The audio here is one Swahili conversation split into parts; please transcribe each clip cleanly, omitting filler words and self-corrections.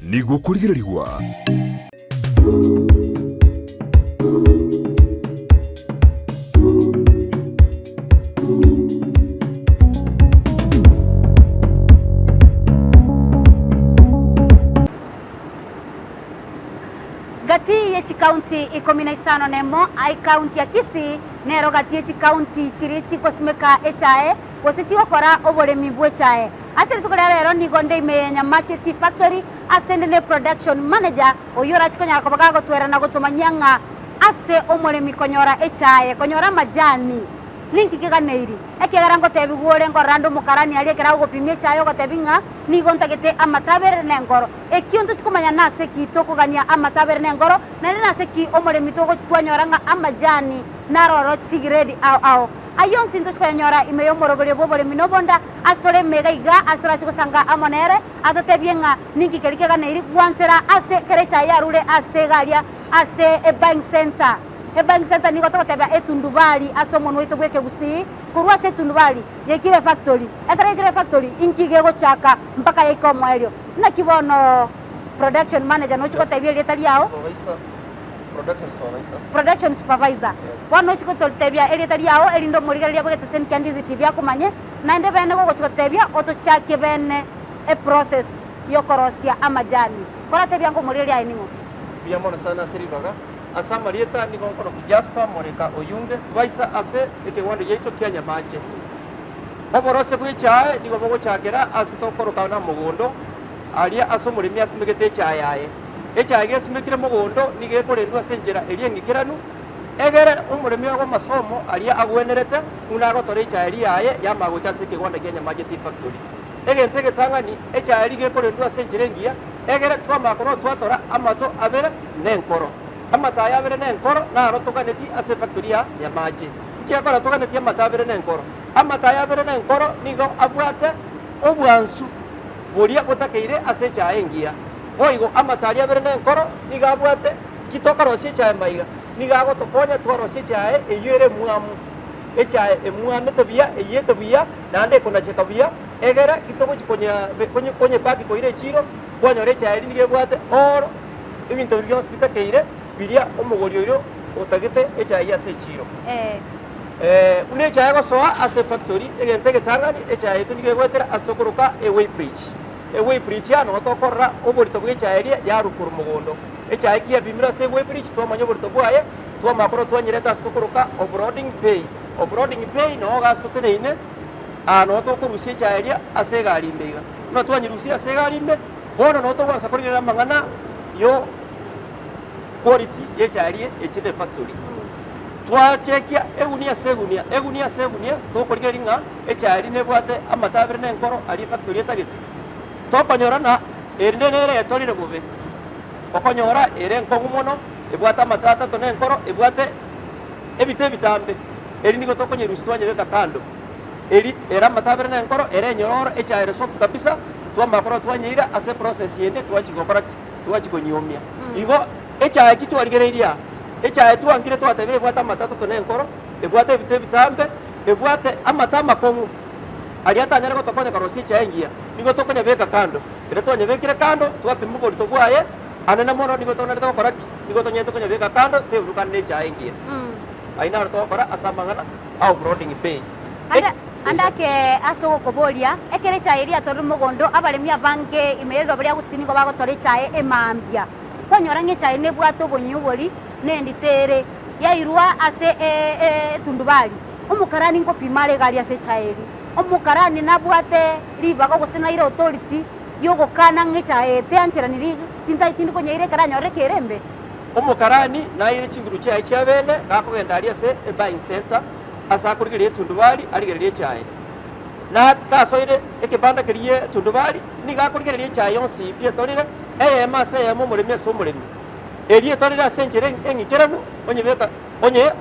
niguo kurigirigwa. Gati yechi county 15 nemo ai county ya Kisii nero gati yechi county chirichi kosimeka echae wosichi gukora oboremi bwechae asiri tukolera rero nigonde imenya Macheti Factory asendene production manager oyora chikonyara kobaga gotwera na gutumanyanga ase omoremi konyora echae konyora majani linki kiganeiri ekegara ngotebi gore ngorando mukarani ali ekera gupimia chayo gotebinga nigontagete amatabere nengoro ekionto chikomanya nase kitokugania amatabere nengoro nari nase ki omoremi togo chitwanyoranga amajani naroro chigiredi ao ayon sinto chikonyora imeyo morobere bobore minobonda asore megaiga asora chikosanga amonere atotebienga ninki kelikeganeiri gwansera ase kerecha yarure ase garia ase a bank center. Bank center niko tokoteba etundubali asomono wito bweke Gusii kurwa se tundubali yekire factory ekire factory inkige gochaka mpaka yiko mwelio na kibono production manager no chiko tebia letali yao production supervisor wano chiko tebia letali yao elindo murigalia bweke sen candizi tv akumanye na ende bene go chiko tebia oto chake bene a process yokorosia amajani kora tebia ngo murigalia eningo bia mona sana seribaga asa marieta ni gonkoro Jasper Moreka Oyunge vaisa ase ekewando yeito Kenya mache oborose bwichae ni gobogo chakera ase tokoroka na mugondo alia aso murimi asimegete chayaye echaye gesimekire mugondo ni gekorendwa senjera eliengikiranu egere umurimi wa masomo alia agwenerete una gotore chaye yaye yamagocha se kewando Kenya Macheti Factory egente getangani echaye gekorendwa senjera ngia egere twamakoro twatora amato abere nenkoro amata yabere nenkoro na rotokaneti ase factory ya machi kiakora tokaneti amata yabere nenkoro amata yabere nenkoro nigo abwate obwansu boria botakeire ase chaengia oigo amata yabere nenkoro niga abwate kitokaro ase chae maiga niga gotokonya twaro ase chae eyere muamu echae emuame tabia eyete bia nande kona chekabia egera kitoko chikonya konye paki koire chiro kwanyore chae nige bwate oro ibinto byose bitakeire biria omugori oiro otagete echaye ase chiro une echaye gosoa ase factory egente getangani echaye tunige gwetera astokoroka eway bridge ano tokorra oborito bwechaye ya rukuru mugondo echaye kia bimira ase eway bridge twamanya oborito bwaye twamakoro twanyereta astokoroka offroading pay no gasto teneine ano tokorusia echaye ase gari mbega no twanyirusia ase gari mbe bono no togwasa korira mangana yo quality yecharie echite factory twachekia egunia segunia tokoriringa echari nebwate amatabere nenkoro ali factory etageti topanyorana erinde nere etorire bobe okonyora ere nkongumono ebwata amatata to nenkoro ebwate ebite bitambe erindi gotokonyerustwanye beka kando era amatabere nenkoro ere nyororo echari soft kabisa twamakoro twanyira ase process yende twachigokora twachigonyomia igo echaye kitu aligereria echaye tu angire tu atebere bwata matata to nenkoro ebwate bite bitambe ebwate amata makongu aliata nyare gotokonya karosi echaye ngia nigo tokonya beka kando ere tonye bekire kando twape mugori to bwaye anena mono nigo tona to koraki nigo tonye tokonya beka kando te urukan ne echaye ngia aina to kora asamangana offroading pay andake aso kobolia ekere chaye ria to mugondo abaremi abange imerero bari agusini go bagotore chaye emambia kwanyora ngechaye nebwato bonyubori nenditere yairwa ase tundubali omukarani ngo pimale gali ase chaye omukarani nabwate libago gusina ire authority yogo kana ngechaye te anchera niri tinta itindi konyeire karanya orekerembe omukarani na ire chinguru chaye chabene gakogenda ali ase buying center asa kurigire tundubali aligire chaye na kasoire ekebanda kiriye tundubali ni gakurigire chaye yonsi pie torire mase yemo muremye so muremye elie torira senjere engikeramu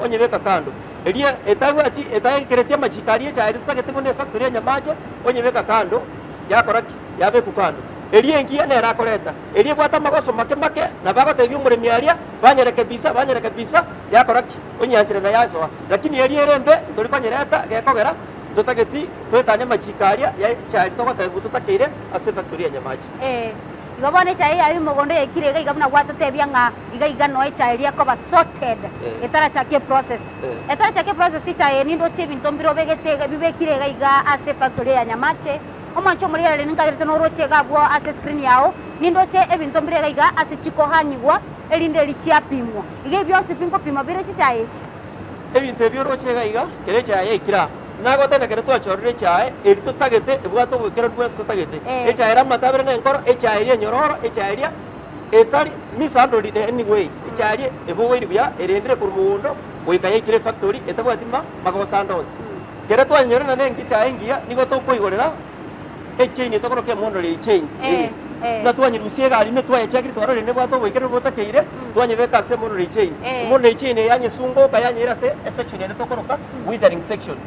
onyebeka kando elie etagwati etageretia machikarie chairi tutagete bone factory nyamaje onyebeka kando yakoraki yabe kukando elie ngia ne rakoreta elie bwata magoso make na bagotebia muremye aria banyerekebisa yakoraki onyanjire na yazo lakini elie rembe torikonyereta gekogera tutageti twetane machikaria ya chairi togotebu tutakeire ase factory nyamaje igabone chai ayi mogondo ekire iga igabuna gwatotebia nga iga no chai ria koba sorted etara chake process chai nindo chebinto mbiro begete bibekire iga ase factory ya Nyamache omancho muri yale ningagerete no roche gabwo ase screen yao nindo che ebinto mbire iga ase chiko hanyigwa elinde lichiapimwa iga byose pinko pima bire chai echi ebinto byo roche iga kere chai ekira nago tena kere twachorire chai erito tagete ebwato gwekera ndwesto tagete echai ramatabere nenkoro echai ria nyororo echai ria etari misandori de anyway echai ebo wiribya erendire ku mundo goikaye kire factory etabwatima mago sandos kere twanyore na nengi chai ngia nigo tokoigorera echain etokoro ke mondo ri chain na twanyirusie gari ne twayechekiri twarore ne bwato gwekera gotakeire twanyebeka se mondo ri chain yanye sungo kayanyira se section ene tokoroka withering section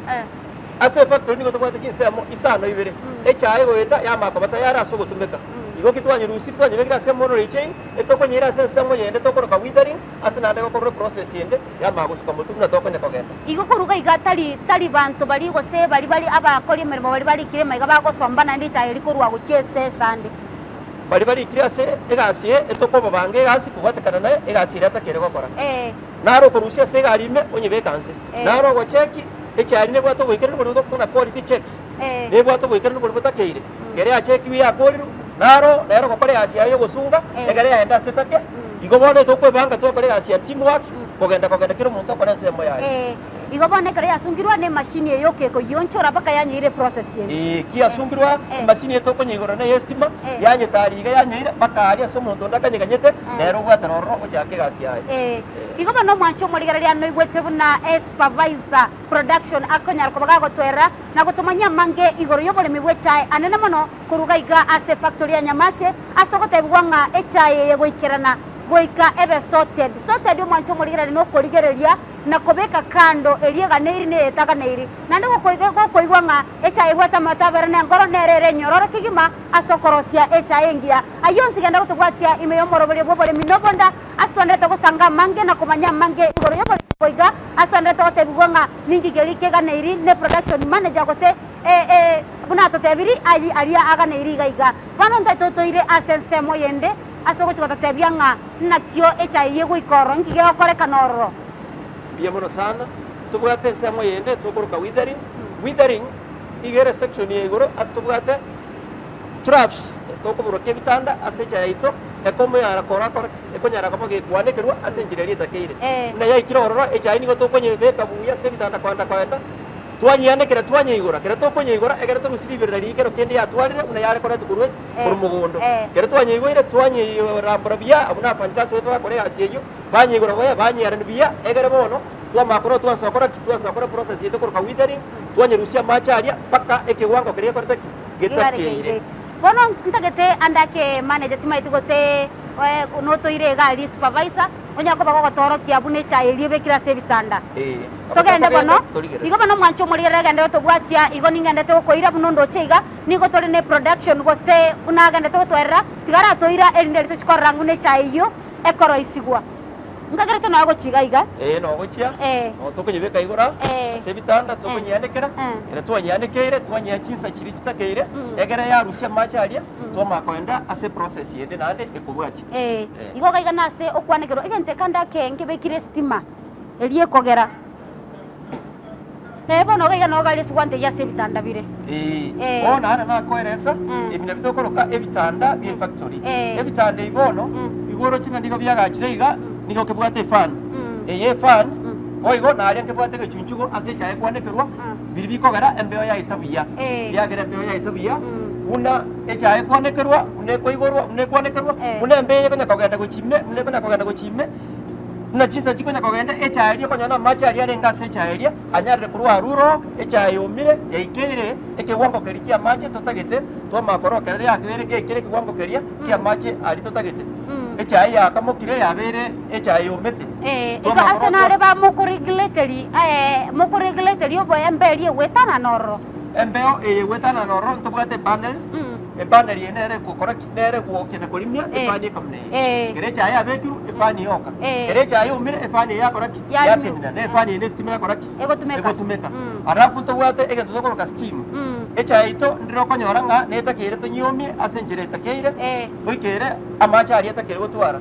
ase factory nigo tobwate chinsemo isano ibere echaye goeta yamako batayara aso gotumeka igo kitwanyirusi twanyebekira se mono chain etokonyira se nsemo yende tokoroka withering ase nande gokoro process yende yamago suka mutumna tokonya kogenda igo koruga igatali bantu bali gose bali abakori emerimo bali kire maiga bagosomba nandi chaye likorwa gochese sande bali kire se egasi etokobo bange egasi kubatekana naye egasi ira takere gokora naro korusia se garime onyebekanse naro gocheki echari ne bwato gwekera no bwo kuna quality checks ne bwato gwekera no bwo takeire kere a check wi akoriru naro gokore asia yo gosunga egere yaenda setake igo bone tokwe banga tokore asia teamwork kogenda kero muntu akore nsemo yaye igo bone kare asungirwa ne machine yo keko yonchora baka yanyire process yene ki asungirwa machine etoko nyigoro ne estima yanye tariga yanyire baka ali aso muntu ndakanye ganyete nero bwata roro ochake gasi yaye igo bano mwancho morigara ria no igwete buna supervisor production akonyar ko baga gotwera na gutumanya mange igoro yobole mibwe chai anene mono kuruga iga ase factory ya Nyamache asogote bwanga echai yego ikerana goika ebe sorted mwancho morigara no korigereria na kobeka kando eliega neiri ne etaka neiri nande gokoigwa nga echai bwata matabere ne ngoro nerere nyororo kigima asokorosia echai ngia ayonsi ganda gutubwatia imeyo morobole bobole minobonda astondete gusanga mange na kumanya mange igoro yobole koiga astondete gotebigwa nga ningi gelike ga neiri ne production manager gose buna totebiri alia aga neiri gaiga bano ndato toire asensemo yende asogochi gotatebia nga nakio echai yego ikoro ngige gokoreka nororo biamono sana tubwate nsemo yende tokoroka withering igere section yegoro astubwate troughs tokoburo kebitanda asecha yaito ekomo yara kora ekonyara kamoge kwane kerwa asenjireri takeire na yaikiro ororo echa ini gotokonye beka buya sebitanda kwanda twanyane kera twanyigora kera tokonyigora egere turusiribirira rikero kende yatwarire una yare kora tukurwe mugondo kera twanyigora twanyirambura biya abuna fanyika so twakore asiyeyo banyigora boya banyara biya egere bono twamakoro twasokora process yete koroka withering twanyirusia macharia paka ekiwango kere kora taki getakeire bono ntagete andake manager timaiti gose noto ire gali supervisor onyako bago toro kiabune cha elibe kira sebitanda togende bono igo bono mwancho morire gende to bwatia igo ningende to koira bunondo cheiga nigo tole ne production gose unagende to twerra tigara toira elinde to chikorangu ne cha iyo ekoro isigwa ngagere to nago chiga iga no gochia no tokonyebeka igora sebitanda tokonyandekera era twanyandekeire twanyachinsa chiri chitakeire egere ya rusia macharia twamakenda ase process yende nande ekobwati igo gaiga nase okwanegero egente kanda kenge bekire stima elie kogera bono gaiga no gali swante ya sebitanda bire ona ana nakoeresa ebina bitokoroka ebitanda bye factory ebitanda ibono igoro china ndigo byagachireiga nigo kebwate fan eye fan oigo nari nkebwate gechunchugo ase chae kwanekerwa biribiko gara embeo ya itabuya byagera embeo ya itabuya una echae kwanekerwa une koigorwa une kwanekerwa une embeye konya kogenda gochime une konya kogenda gochime na chinsa chikonya kogenda echae ria konya na macharia renga se chae anyarre kurwa ruro echae omire yaikeire ekewango kerikia mache totagete to makoro kere ya kere kere kiwango keria kia mache ari totagete echai yakamokire yabere echai omete igo asenare ba mokuregleteri obo emberi wetana norro embeo wetana norro ntobwate panel panel yenere kokora kinere gwokene korimia efani kamne kere chai abekiru efani yoka kere chai omire efani yakora yatinda ne efani ne steam yakora egotumeka arafu ntobwate egento tokoroka steam echae ito ndiro konyora nga netakere tonyiomie ase enchera etakeire goikere amache aria etakere gotwara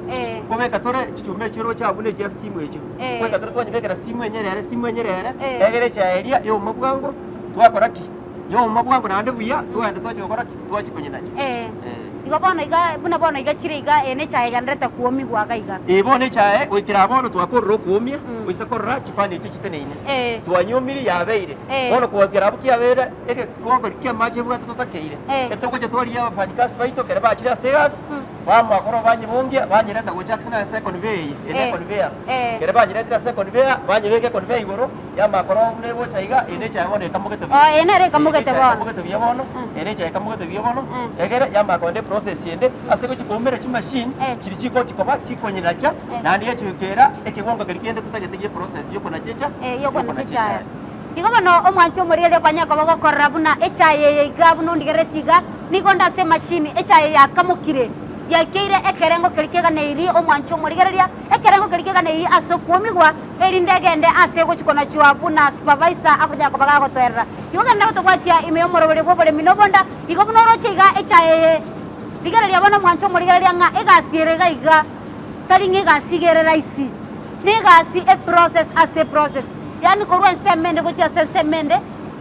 kobeka tore chichume chiro chabune chia steam echo goika tore twanyebekera steam enyerere egere echae eria yoma bwango twakora ki yoma bwango nande buya twende twachokora ki twachikonyinache igo bono iga buna bono iga chire iga ene chae gandreta kuomi gwaga iga bono chae goikira bono twakorro kuomia goisakorra chifani echi chiteneine twanyomiri yabeire bono kwakira buki yabeire ege kongo kia mache bwa tutakeire etokoje twari abafanyikasi baito kere bachira segas bamakoro banyibongia banyireta go Jackson na second way ene conveyor kere banyireta second way banyibeke conveyor igoro yamakoro ne bo chaiga ene chae bono kamugete ene re kamugete bono ene chae kamugete bono egere yamakonde process yende asego chikomera chimachine chiri chiko chikoba chikonyiracha nandi yachikera ekigonga kalikiende tutagetegie process yoko na checha yoko na checha igo bano omwanchi omuriere kwanyako bagokorra buna echaye igabu nondigeretiga nigonda se machine echaye yakamukire yakeire ekerengo kelikega neiri omwanchi omurigereria ekerengo kelikega neiri asokuomigwa erindegende asego chikona chwa buna supervisor akujako bagagotwerera igo ganda gotogwatia imeyo morobere bobore minobonda igo bunoro chiga echaye digereria bono mwanchi omurigereria nga egasierega iga taringe gasigerera isi negasi process as a process yani korwa nsemende gocha nsemende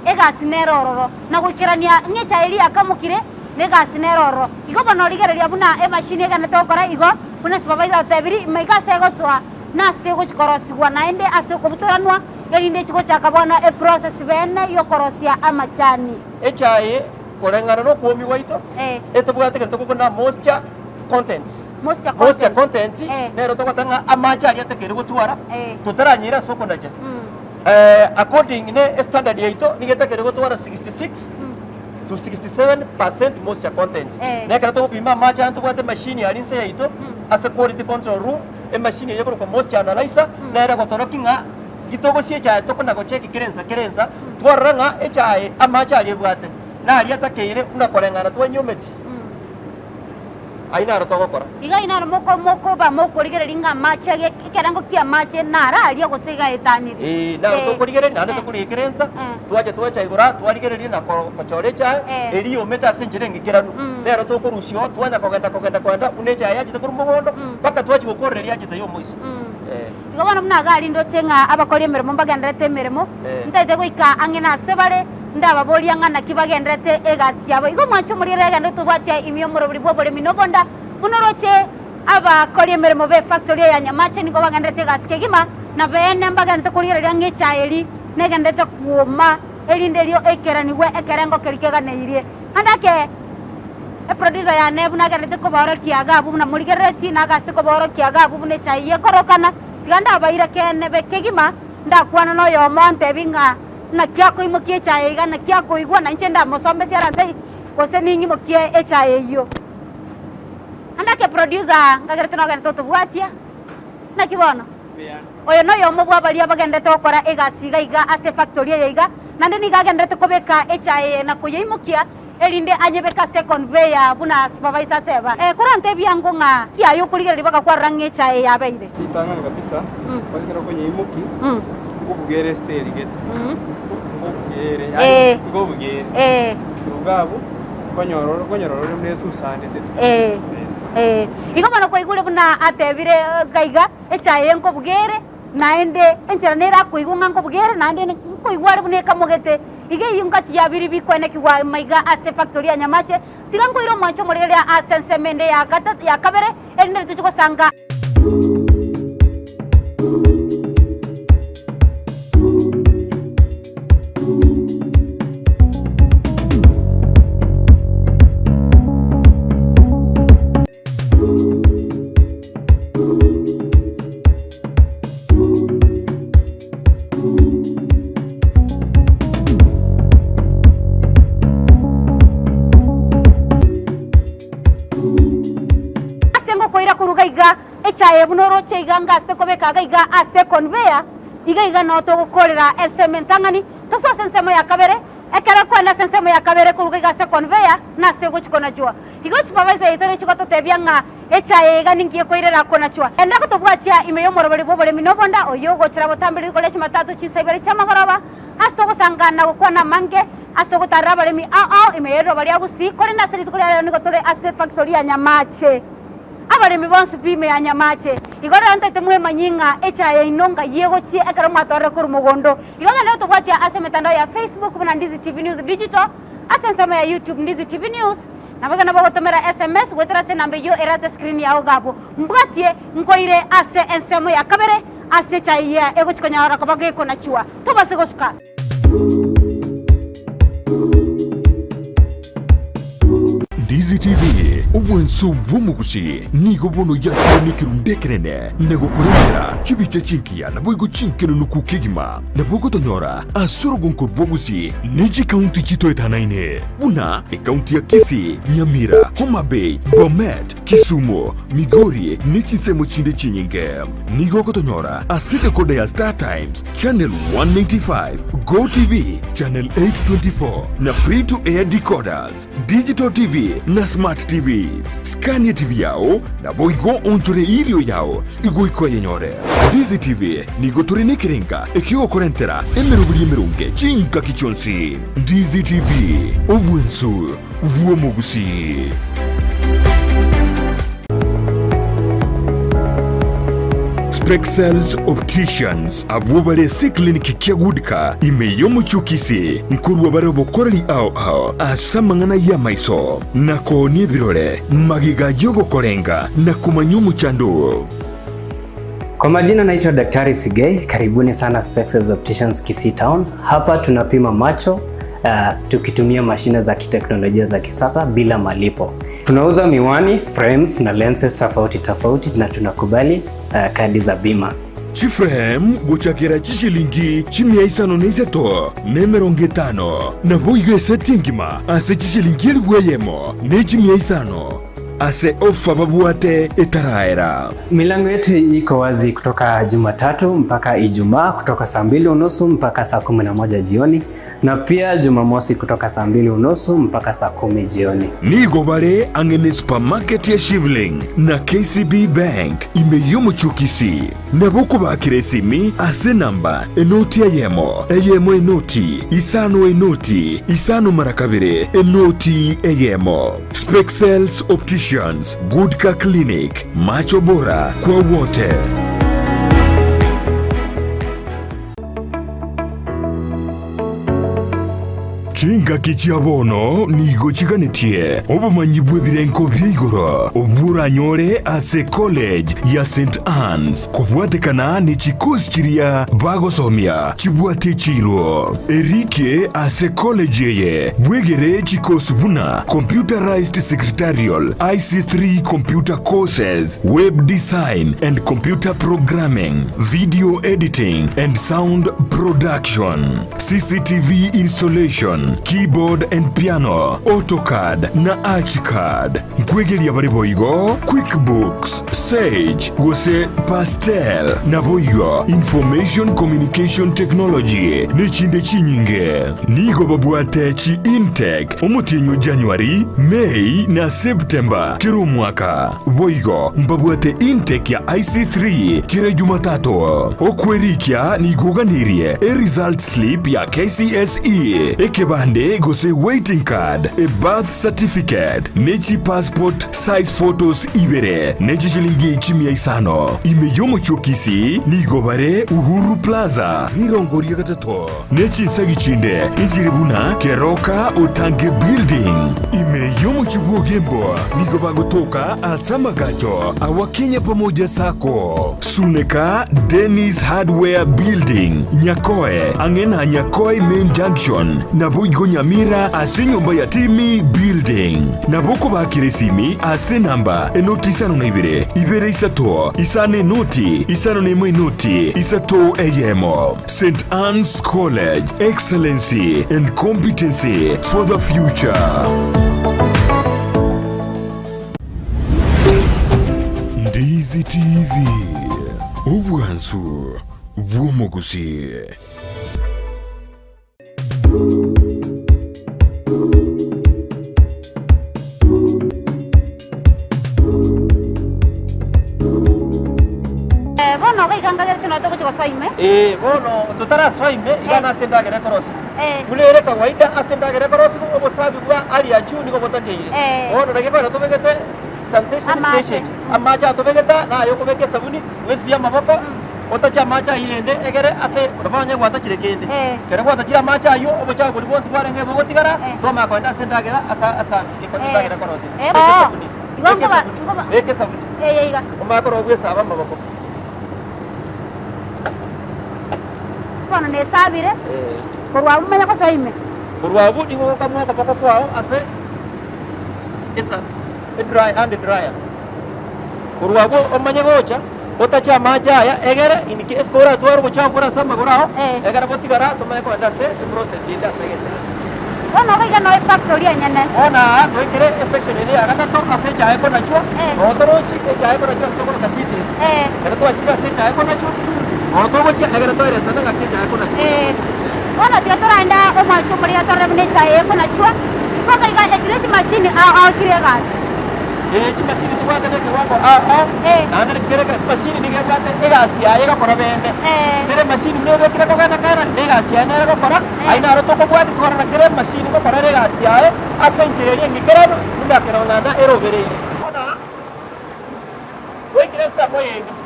egasi nerororo na gukirania ngecha eri akamukire negasi nerororo igo bono rigereria buna machine egane tokora igo buna supervisor tebiri maiga sego swa na sego chikorosigwa naende ase kubutoranwa erinde chiko chakabona process bene yokorosia amachani echae korengana no kuomi waito etobwate kento kokona moisture content nero tokotanga amacha aria tekere gotwara tutaranyira soko nacha according ne standard yaito nigetekere gotwara 66 to 67% moisture content nekara tokopima amacha antobwate machine yarinse yaito as a quality control room machine yekoro ko moisture analyzer nero gotorokinga gitogo siecha tokona go check kerensa twaranga echae amacha aria bwate na aria takeire unakorengana twanyometi aina rotogokora iga ina moko ba moko rigere ringa mache kerango kia mache nara aria gosiga etaniri na rotokorigere nande tokurikirensa twacha igora twarigere rina kochorecha eriyo meta senjere ngikiranu nero tokorusio twanya kogenda unecha yaje kurumugondo paka twachi gokorreria yaje yo moiso igo bana muna gari ndo chenga abakori emeremo mbagendrete emeremo ntaite goika angena sebare ndababoria ngana kibagendrete egasi yabo igo mwancho muri regende tubwacha imiyo muroburi bobore minobonda bunoroche abakori emeremo be factory ya nyamache niko bagendrete egasi kegima na bene mbagendrete kurireria ngecha eri negendete kuoma erinderio ekeraniwe ekerengo kerikega neirie andake producer ya nebu nagendete koboro kiaga abu na murigereti nagasti koboro kiaga abu ne chaiye korokana tiganda baira kene bekegima ndakwana no yo monte binga na kya koimukie chaiga na kya koigwa na nchenda mosombe siarante kose ningi mokie echaye yo andake producer ngagerete no gento tubwatia na kibono oyo no yo mobwa baria bagendete okora egasiga iga ase factory yaiga nande ni gagendete kobeka echaye na kuyimukia erinde anyebeka second veya buna supervisor teba kurante byango nga kiayo kurigere baka kwa range chae yabeire itanga kabisa bakira ko nyimuki kubugere steri get kubugere yani kubugere rugabu konyororo mnesu sande igo bana ko igure buna atebire gaiga echae enko bugere naende enchera nera kuigunga enko bugere naende ko igware bune kamogete ige yungati ya biri bikwene kiwa maiga ase factory ya nyamache tigango iro mancho morere asense mende ya kata ya kabere ende tuchiko sanga echaye bunoro cheiga ngaste kobeka iga ase conveyor iga no to gukorera esementangani toso sensemo ya kabere ekera kwa na sensemo ya kabere kuruga igase conveyor na sego chikona chwa igo supervisor itore chikoto tebia nga echa ega ningiye koirera kona chwa enda ko tobwatia imeyo morobali bobole minobonda oyo gochira botambiri kole chimatatu chisebere chamagoroba asto gusangana gukwa na mange asto gutaraba lemi imeyo bali agusi kole na seri tukole niko tole ase factory ya Nyamache abalemi bonse bime ya Nyamache igora ntete mwe manyinga echa inonga yego chi ekara matore kuru mugondo igora leo tobwatia ase mitandao ya Facebook na Ndizi TV News Digital ase nsema ya YouTube Ndizi TV News nabaga nabagotomera SMS wetera se nambe yo erate screen yao gabo mbwatie ngoire ase ensemo ya kabere ase chaiya ego chikonya ora kabage kona chua tobase gosuka Ndizi TV obwenso bw'omugusi nigo bono yakonikiru ndekerene nego kurengera chibiche chinkia na boigo chinkeno nukukigima na bogo tonyora asoro gonko bwogusi neji county chito etanaine buna county ya Kisii, Nyamira, Homa Bay, Bomet, Kisumu, Migori nechi semo chinde chinyinge nigo kotonyora asite kode ya Star Times channel 195 Go TV channel 824 na free to air decoders digital TV na smart TVs Scania TV yao na boigo ontore ilio yao igo iko yenyore Ndizi TV nigo turine kirenga ekio korentera emerubuli emerunge chinka kichonsi Ndizi TV obwensu bw'omugusi. Spexels Opticians abubale si kliniki kia gudika imeyo muchukisi mkuru wabare bokorali ao asamangana ya maiso nako ni birole magiga yogo korenga na kumanyumu chandu. Kwa majina naitwa Daktari Sigei, karibuni sana Spexels Opticians Kisii Town. Hapa tunapima macho tukitumia mashine za kiteknolojia za kisasa bila malipo. Tunauza miwani, frames na lenses tofauti na tunakubali kadi za bima. Chiframe guchakira chishilingi chimia isano neiseto nemeronge tano na boigo setingima ase chishilingi elweyemo ne chimia isano ase ofa babuate etaraera. Milango yetu iko wazi kutoka Jumatatu mpaka Ijumaa kutoka saa 2:30 mpaka saa 11 jioni na pia Jumamosi kutoka saa 2:30 mpaka saa 10 jioni. Nigo bare angene supermarket ya Shivling na KCB Bank imeyomo chukisi na boko bakire simi ase namba enoti eyemo enoti isano marakabire enoti eyemo. Spexels Opticians, Goodka Clinic, macho bora kwa wote. Chinga kichiabono nigo chiganitie obumanyi bwebirenko byigoro oburanyore ase college ya St. Anne's kubwatekana ni chikosi chiria bagosomia chibwate chiro erike ase college ye bwegere chikosi buna computerized secretarial IC3 computer courses web design and computer programming video editing and sound production CCTV installation keyboard and piano, AutoCAD na Archicad. Nkwegelia bari boigo, QuickBooks, Sage, wose Pastel na boigo, Information Communication Technology, nechinde chinyinge. Nigo babuate chi intake, omutinyo January, May na September, kiru mwaka. Boigo, mbabuate intake ya IC3, kire Jumatatu. Okwerikia nigoganirie, result slip ya KCSE, ekebande gose waiting card, a birth certificate, nechi passport size photos ibere, nechi shilingi chimia isano. Imeyomo chokisi, nigobare Uhuru Plaza, Nirongori Gatato. Nechi sagi chinde, inchiribuna, Keroka Otange Building. Imeyomo chibuo gembo, nigobago toka Asamagacho, Awakenya pamoja sako. Suneka Dennis Hardware Building, Nyakoe, Angena Nyakoe Main Junction, Nabuigo Nyamira ase nyumba ya Timi Building. Naboko bakire simi ase namba enoti isano na ibere isato, isane noti, isano na imwe noti, isato eyemo. St. Anne's College, excellency and competency for the future. Ndizi TV, obwansu bw'omugusi. iganga gete no toko soime bono tutara soime igana sendagere korosi mulere kawaida asendagere korosi obosabi bwa ali achu niko botakeire bono ndagekora tobegete sanitation station amacha tobegeta na yo kubeke sabuni wesi bya maboko otacha macha yende egere ase urabanye gwata kirekende kere gwata kira macha yo obocha buri bonsi bwarenge bogotigara toma kwenda sendagera asafi ikondagera korosi eke sabuni iga omakoro gwesa aba maboko kono ne sabire korwa umenya ko soime kurwabu dingo kamwa kapako kwao ase esa dry and dryer kurwabu omanye gocha otacha maja ya egere inike eskora tuaro bocha kora sama gorao egere botigara tumaye ko ndase process inda segenda ono biga no factory anyane ona twekere section ile agatato ase chae ko nacho otorochi chae ko nacho to kasitis egere to asira ase chae ko nacho otorochi egere to ire sana ngaki chae ko nacho ono tio toranda o macho muri atorre bune chae ko nacho ko ga electric machine a kire gas chi machine tuwate ne kiwango na ne kere gas machine ni gebate egasi ayega kora bende kere machine ne be kire ko kana kana egasi ayega ko kora aina ro to ko bwati kora na kere machine ko kora egasi aye asenjere ngi kere no nda kere ngana ero bereire ona we kire sa moyenga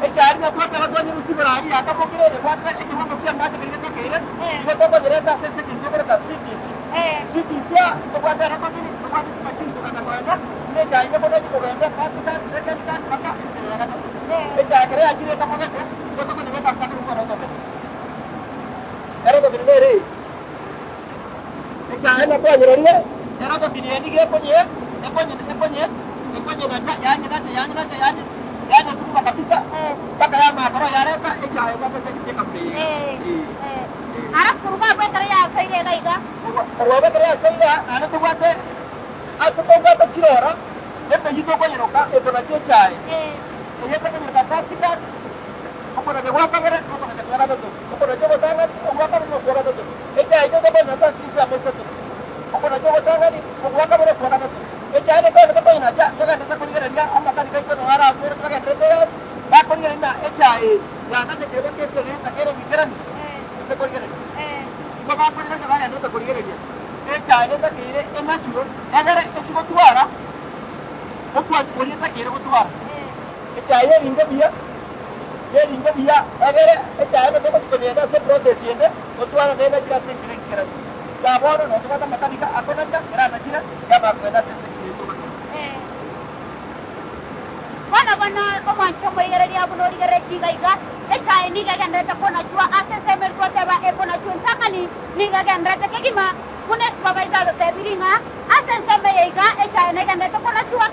echari na kwata la kwani musibarari akapokire kwata ekiwango pia maji kire tekere iyo to ko direta session ni ko ka CTC ya to kwata ro ko ni to kwata machine to kana kwenda ne jaiye ko ne ko gende first time second time maka echa kare ajire ta mogete ko to ko ne ka sakru ko ro to ero to ne re echa ena ko ajire re ero to fini ndi ge ko nye na cha yanyi sukuma kabisa mpaka ya makoro yareta echa ayo kwa text company ara kurba betre ya saire daiga kurba betre ya saire ana to wate asaponga ta chirora nembe yito kwa nyeroka eto na chechae yete kwa nyeroka plastic card ko na kwa kangere ko na kwa gato ko na jogo tanga ko kwa kangere ko gato echa ito to na sa chisa meseto ko na jogo tanga ni ko kwa kangere ko gato echa ito ko to na cha to ga ta ko ngere ya amma kan kai ko no ara ko to ga retes ba ko ngere na echa ya na te ko ke te ta kere ni kere ni ko ngere ko ba ko ngere ga ya no to ko ngere ni echa ito ta kere ena chuo agara echo ko tuara ko kwa kuri ta kere ko tuara echa ye ringa biya agara echa ito ko ni da se process yende ko tuara ne na kira se kire ya bono no to ta mekanika akona ka kira na kira ya ba ko da se kire to bana o mancho muri gere dia bunori gere chigaiga echa ni ga ganda ta kona chua ase se mer ko te ba e kona chua takani ni ga ganda ta kegima kune babaita lo te biringa ase se me yaiga echa ne ganda ta kona chua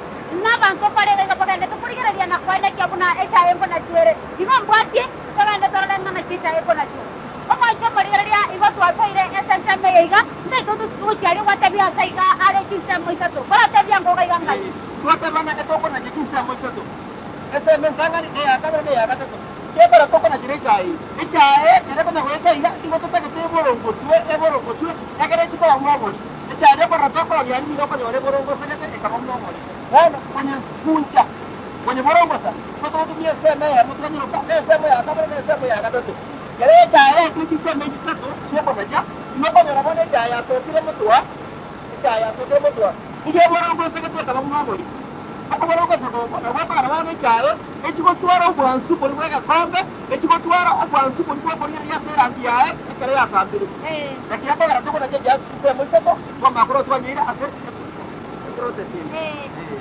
na banko pare ga pa ganda to muri gere dia na kwa na kia buna echa e kona chuere dimo mbati ko ganda to la na chicha e kona chua o mancho muri gere dia iba tu asoire ese se me yaiga ndai to sku chari wata bia saiga are chinsa moisa to para te bia ngo ga ganga tuate bana ke to kona jinsa moisa to ese mentanga ni ya ka ne ya ka to ke para to kona jirecha ai kere kona goeta iga digo to te borongo sue ya kere chiko wa mwa echa de para to kona ya ni ko ne borongo se ke e ka mo mo wana kwenye kuncha kwenye borongo sa ko to tumie sema ya mtu kanyo ka sema ya ka ne sema ya ka to kere echa ai kriti sema ji sato cheko baja no ko ne bona echa ya so kire mtua echa ya so kire mtua ige borongo se ke ka mo mo ako borongo sa ko na wa para wa ne echa echiko tuara ubwansu bori wega kombe echiko tuara ubwansu bori kwa bori ya sera ngiae ekere ya sambiri lakini hapa gara toko na je just sema seto kwa makro tu anyira ase processing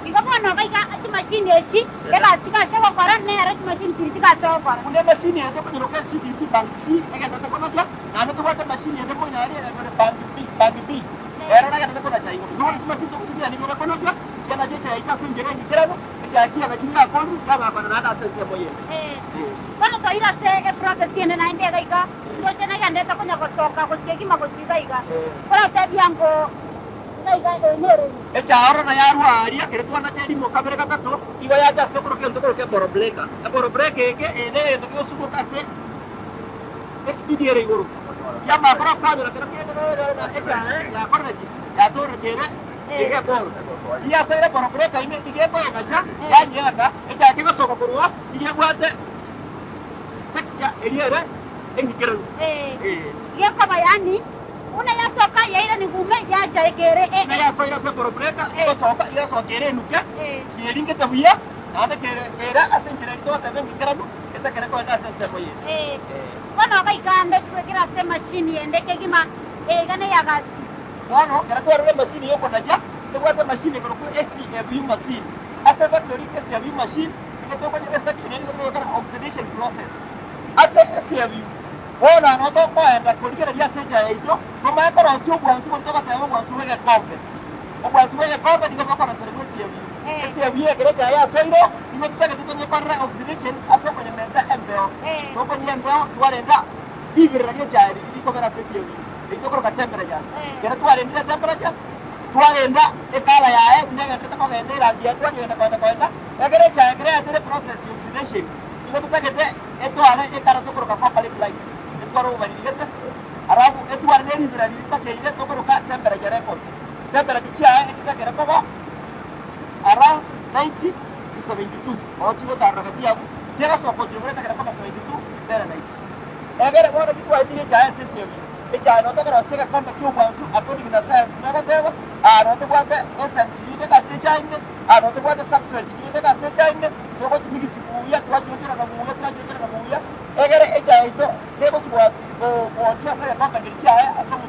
diga mwana baika ati machine echi ela sika sewa para ne ara machine sika sewa para une machine ete kwa nyoka CDC bank C ega ndio kwa naja na ndio kwa machine ete kwa nyari bank B era na ndio kwa chai ndio kwa machine tu kutumia ni kwa naja kana je cha ita sinjere ngirano echakia na kinga kondi kama kwa na sese moye bana to ira se process yene na ndega iga ndio tena ya ndeta kunya kutoka kusikia kima kuchiga iga para tabia ngo iga enero echa ora na ya ruaria kere tu na cheli mo kamera katato igo ya just to ke borobreka ke ene to ke suko kase SPDR igoro ya ma para kwa na kere na echa ya korna ya to rekere ige bor ya sere borobreka ime ige ko na cha ya nyaka echa ke so ko ruwa ige gwate ya eliere engikero yako bayani una yasoka yaira ni gume ya jaigere na ya soira se probreka soka ya sokere nuke kieringe tabuya ande kera asenjira ritote engikero eta kere ko enda sense boye wana baikande twekira se machine endeke gima gane ya gas wana kera twarure machine yoko naja tebwate machine ko SCFU machine asa factory SCFU machine ito ko ni section ni ko oxidation process asa SCFU ona no to ko enda ko ligera ya seja ito ko ma ko rosio bwanzu ko to ka tawo bwanzu wege kombe o bwanzu wege kombe ni ko ko rosio SCFU SCFU ye kere ya soiro ni ko tege to ni ko oxidation aso ko ni menda MBO to ko ni MBO twarenda ibira ya jari ni ko vera SCFU ito ko ka temperatures kere twarenda temperature twarenda ekala yae ndega tete ko gende rangi ya twagenda kwenda egere cha egere atire process oxidation iko tutagete etware ekara to ko ka pali lights etwaro ubanigete arabu etware ne libera ni takeire to ko ka temperature records temperature cha ekitakere ko around 90 to 72 o chigo tarakatia tega so ko chigo takere ko 72 Fahrenheit egere bona kitwa itire cha SCFU echa no to ko sega kombe kyo bwanzu according na science na gatewa no to kwate SMC de ka sechaime no to kwate substrate de ka sechaime to ko tumigisi kuya twajotera na muya twajotera na muya egere echa ito de ko twa ko chasa ya paka ndikia asomo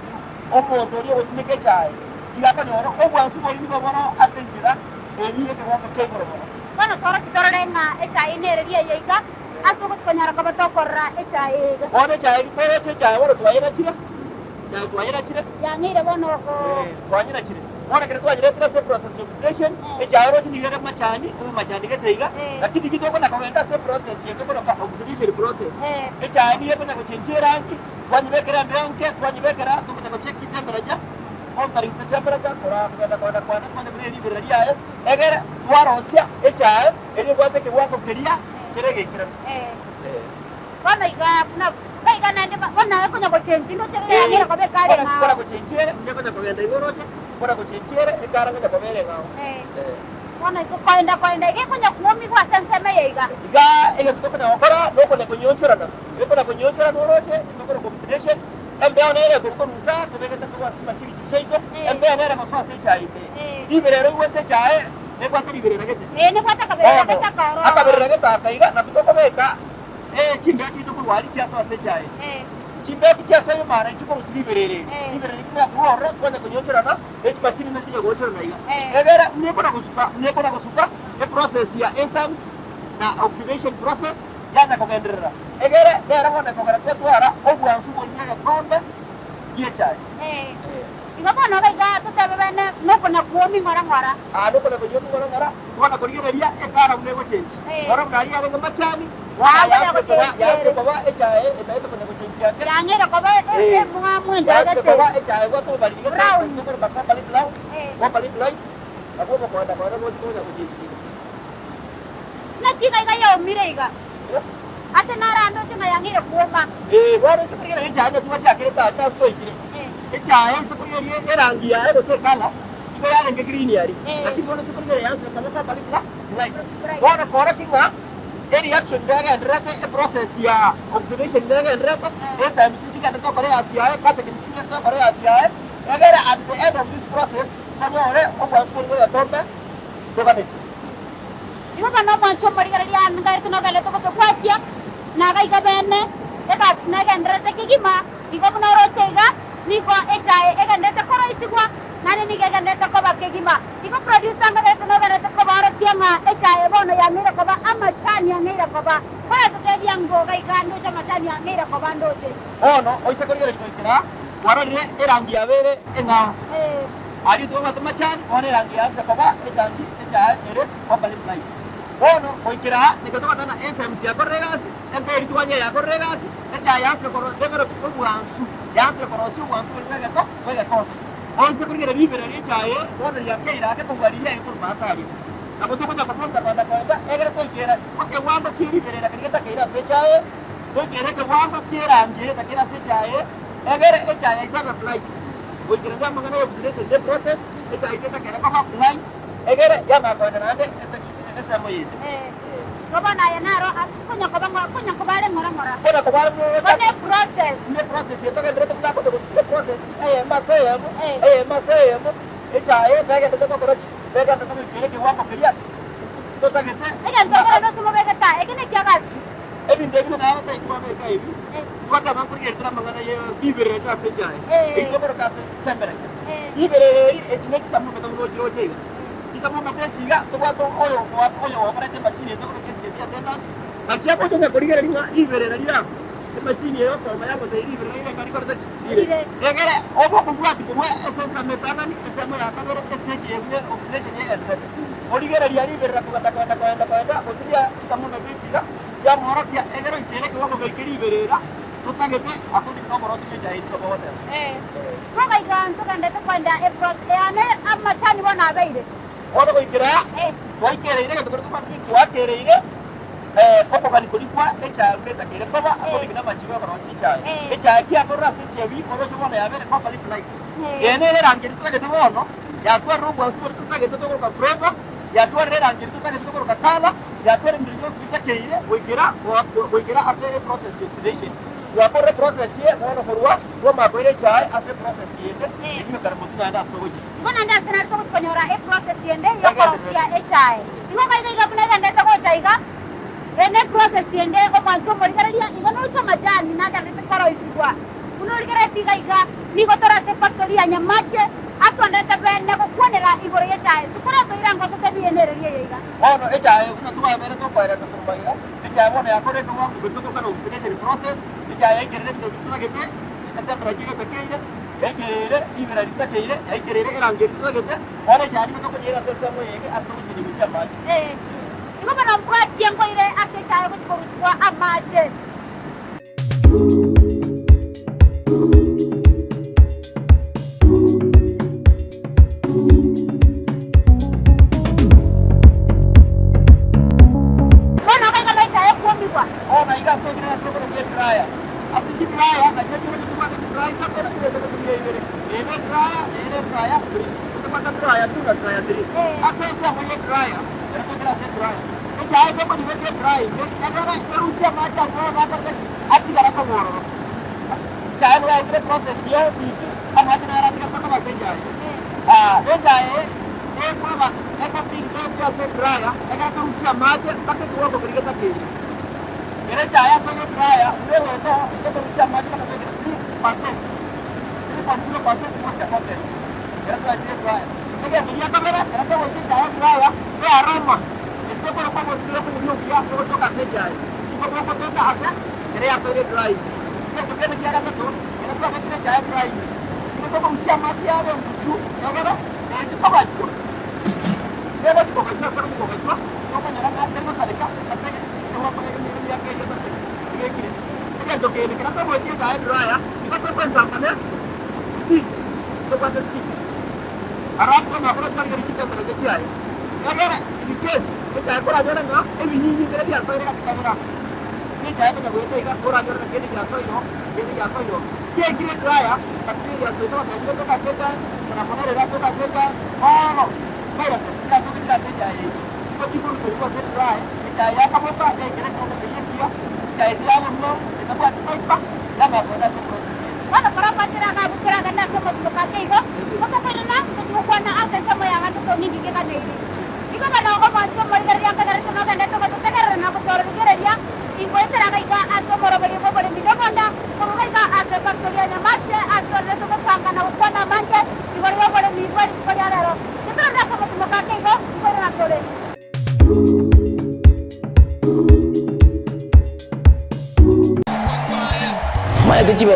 omo ndori o tumike chai iga ka nyoro o bwanzu ko ni ko bono asenjira eliye ke wako ke ko bono wana tora kitorore na echa ine reria yeiga aso ko twanyara ko to korra echa ega one chai ko echa woro twayira chira twayira chira ya ngire bono ko twanyira chira wana kire twajira tira se process oxidation echa ro chini gere machani o machani ke teiga lakini kitoko na kwenda se process yeto ko ka oxidation process echa ni yeko na kuchenjera rangi twanyibekera mbyanke twanyibekera to ko check temperature monitoring temperature kora kwenda kwenda bere bere yae egere twarosia echa eri kwate ke wako keria kerege kira wana iga kuna iga nande wana ko nyako chenji no tere ya ngire ko be kare ma kora ko chenjere ndeko na kwenda igorote kora ko chenjere ekara ko nyako bere ngao wana ko kwenda ige ko nyako mi kwa senseme yeiga iga ege tuko na okora loko na kunyonchora na eko na kunyonchora norote ndoko ko oxidation embe ona ere ko musa to bege ta kwa mashiri chiseito embe ona ere ko fa se chai ibere ro wete chai ne kwata ibere ragete ne kwata ka bere ragete ka ro aka bere ragete aka iga na kutoka beka chimbe kitu ko wali chia sa se chai chimbe kitu sa yo mara chiko usibere ibere kina ko ro ko na kunyonchora na mashiri na kiyo gochora na iga egera ne ko na kusuka e process ya enzymes na oxidation process yaza kugenderera egere dera ngone kogera twara obwansu bonyega kombe ye chai iga bono baiga tutebene no kuna kuomi ngora no kuna kujomi ngora twana kurigereria ekara unego change ngora ngari ya ngo machani ya se baba echai etaito kuna kuchange yake ya ngere ko ba mwa mwenja gate baba echai go to bali gate to ko bakka bali blau go bali lights abo ko kwenda kwa ro ko na kuchange na kika iga yo mireiga ate nara ndo chima yangire kuoma wale sikurigeria echai ndo tuwacha kireta ta sto ikire echai sikurigeria erangi ya ego se kala iko yale nge green yari lakini wale sikurigeria yanse kama bali lights wana kora kinga a reaction daga ndrate a process ya oxidation daga ndrate esa msijika ndo kore asia kata kimsika ndo kore asia egera at the end of this process kama ore obwa school ya tombe tobanets igo kana mancho marigaria ngai tuno gale to ko kwatia na gai gabene e bas na ga ndrate kigima igo kuna rochega niko echae ega ndete koro isigwa nani nige ga ndete ko bakegima igo producer ngale tuno gale to ko baro tianga echae bono ya ngire ko ba ama chani ya ngire ko ba kwa to ke yango gai kando chama chani ya ngire ko ba ndoche ono oise kurigeria ikira warare erangi ya bere enga ali to matama chani one rangi ya se ko ba etangi echae ere ko bali lights ono oikira nikotoka tana enzymes ya korregasi emperi tuanye ya korregasi echa ya se koro debere ko buansu ya se koro su buansu wege to onse kurigera libera echa ye ono ya keira ke tungwaliria ya turma atari abo to koja konta kwanda egere to ikera oke wamba kiri berera kirigeta keira se echa ye to ikere ke wamba kira ngire ta kira se echa ye egere echa ya itaga lights oikira ndama ngana oxidation the process echa iteta kera ko lights egere ya ma kwenda nande esa moyete Kaba na ya naro kunya kobale ngora. Bona kobale ngora. Bona process. Ne process yeto ka ndreto kuna ko to process masayemo. Echaye daga ndako ko daga ndako kile kiwango kilia. Tota gete. Ega ndoko no sumo bega ta. Ega ne kya gas. Ebi ndege na ata ikwa be kai bi. Kwata manguri yetra mangana ye bibere ta se jaye. Ito ko ka se tembere. Bibere echine kitamu meto no jiro chega. Kitamu meto chiga to kwa to oyo operate machine to ko kesi ya attendance. Achia ko to ngorigere ringa bibere rira. Machine yo so maya ko te bibere rira ngari ko te. Egere obo ko bwati ko essence metana ni esemo ya kabero stage ye oxidation ye endete. Origere rira bibere ko kwenda ko tuya kitamu meto chiga. Ya moro kia egero itene ko ko kiri berera tutagete akudi no moro sime jai to bote kama iganto kanda to kwenda e ane amma chani bona beide odo ko ikira ko ikere ire to ko maki ko akere ire opo kali ko dikwa echa beta kire ko ba akudi na machiga ko si jai echa kia ko rasi si abi ko ro bona ya bere ko kali flights ene ere rangiri tutagete bono ya ko ro bo super tutagete to ko freba ya to ere rangiri tutagete to ko kala ya to ere ndiriyo sita keire oikira ase process oxidation ya ko process ye bono korwa ko makoire chai ase process yende iyo karbo tunda ndo askoji ngona nda sana to konyora e process yende yo ko ya chai ngo kai ga kuna nda to chai ga ene process yende ko mancho mori karadia ngono cho majani na ka rete karo isigwa uno rigere tiga iga ni ko tora se factory anya mache aso nda ta bene ko kuonera igoro ya chai tukora to irango to tabi ene re iga ono e chai una tuwa bere to kwa resa kumbaga e chai bona ya kore ko wa ko to kana oxidation process e chai ai kere to bituna gete kata prajiga takeire e kere ibera takeire ai kere erange to gete ona chai to ko jera sesa mo yeke asto ko ni misia maji ngo bana kwa tiempo ire ase chai ko kwa amache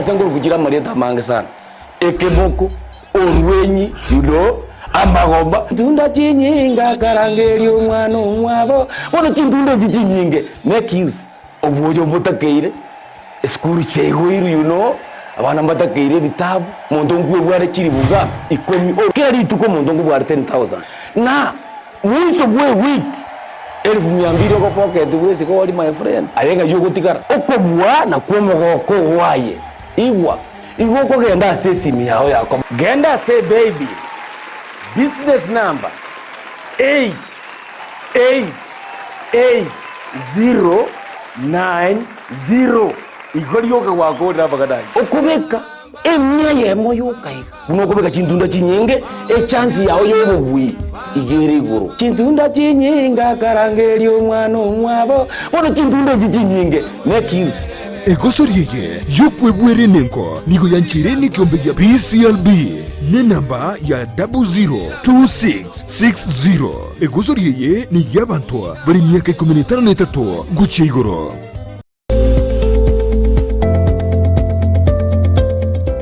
Sengo kugira Marieta mange sana ekeboko orwenyi amagomba tunda chinyinga karangeri omwana omwabo bono chintunda chinyinge make use obuyo mutakeire school chego abana mbatakeire bitabu muntu ngwe bware chiri buga 10 kera rituko muntu ngwe bware 10,000 na mwiso bwe week 1200 ko pocket wese ko wali my friend ayenga yugo tikara okobwa na kwomogoko waye Igwa ko genda se simu yao yako genda se baby business number 888 090 igori yoka wakoda bagadai okubeka emya yemo yokai unokubeka chintunda chinyinge chance yawo yobubwi igere iguru chintunda chinyinga karangeli omwana omwabo bono chintunda chinyinge nekirsi egosorieye yokwebwere nenko nigo yanchire ni kiombe ya PCLB ni namba ya 002660 egosorieye ni yabantu bari miaka 13 gucha igoro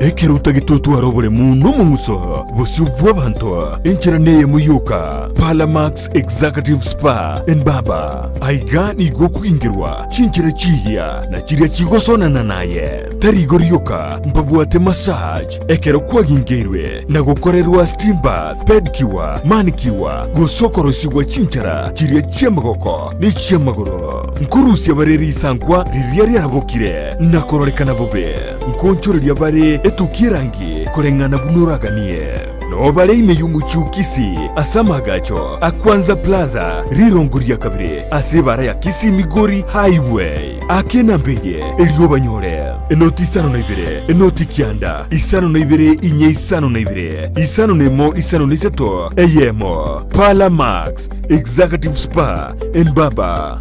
ekeruta gitutwaro buri mundu munguso busi bw'abantu enchiraneye muyuka Palamax Executive Spa and Baba aiga nigo kuingirwa chinchira chiya na chiria chigosonana naye tarigorioka mbabwate massage ekero kwagingirwe na gukorerwa steam bath pedicure manicure gusokorosigwa chinchara chiria chiamagoko ni chiamagoro nkurusia bareri isankwa riria riarabokire na kororekana bobe nkonchoreria bare etukirangi kurengana bunuraganie no bare imeyumuchukisi asamagacho akwanza plaza rirongoria kabire asebara ya Kisii Migori highway akena mbeye eliobanyore enoti isano na ibere enoti kianda isano na ibere inye isano na ibere isano nemo isano niseto eyemo Palamax Executive Spa and Baba.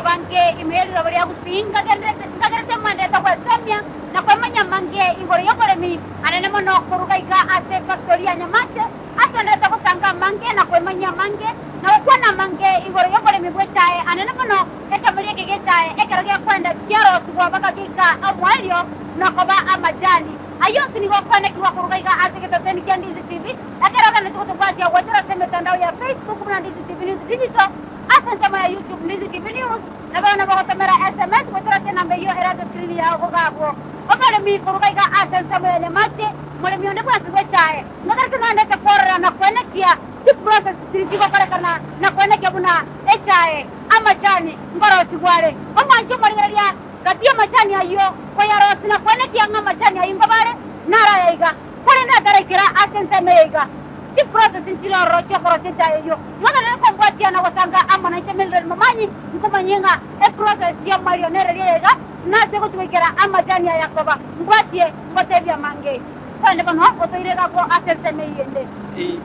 Bange email rabari aku singa kagere mande ta kwa semia na kwa manya mange ingoro yokore mi anene mono kuruka iga ase factory anya mache asande ta kusanga mange na kwa manya mange na kwa na mange ingoro yokore mi bwechae anene mono ekamari kege chae ekarage kwenda kiaro tuwa baka kika amwalio na koba amajani ayo sini kwa kwenda kwa kuruka iga ase kitaseni kia Ndizi TV akera kana tuko ya wajara sema tandao ya Facebook na Ndizi TV News Digital asante ya YouTube Ndizi TV News na bana bahotamera SMS kwa namba hiyo era screen ya ogabo obale mi kuruka iga asante ya mache mole mionde kwa tuwe chae nakari tunande te korra na kwenda kia si process siritiwa kare kana na kwenda kia buna echae amachani ngoro sigwale omwanjo moligeria katia machani ayo kwa yarosi na kwenda kia ngamachani ayo ngabare nara yaiga kwenda tarekira asante meiga si process ntilo rocho korosi chae yo ngana na kwambwatia na wasanga amana ichemele mamanyi nkumanyenga process ya marionere yega na seko tuwekera amajani ya yakoba ngwatie ngotebya mange kwende bano otoirega ko asese meyende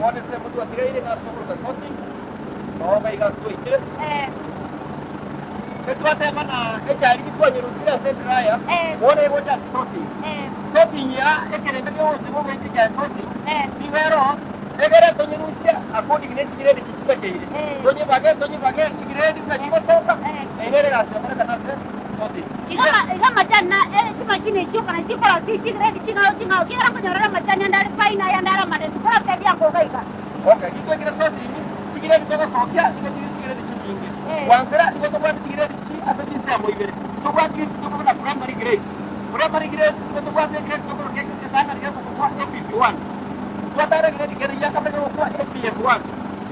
wone se mutu atiraire na soko ka soti no ga iga stoikire ketwate mana echari kitwanye rusira sendraya wone bota soti soti ya ekereka ke wote ko wete ka soti bigero egere tonye rusia akodi kineti kiredi kitakeire tonye bage kiredi na kibosoka egere gase mara kana se soti iga majana si machine chuka na chikora si kiredi chingao kira kunyorora majana ndari faina ya ndara made tukora tabia ngogaika okay kitwe kira soti kiredi toka sokya kiredi chinginge wansera iko to kwati kiredi chi asa jinsi amo ibere to kwati to kwa primary grades to kwati grade to kwa keke tanga ni kwa AP1 kwa tare grade kere ya kabla kwa AP1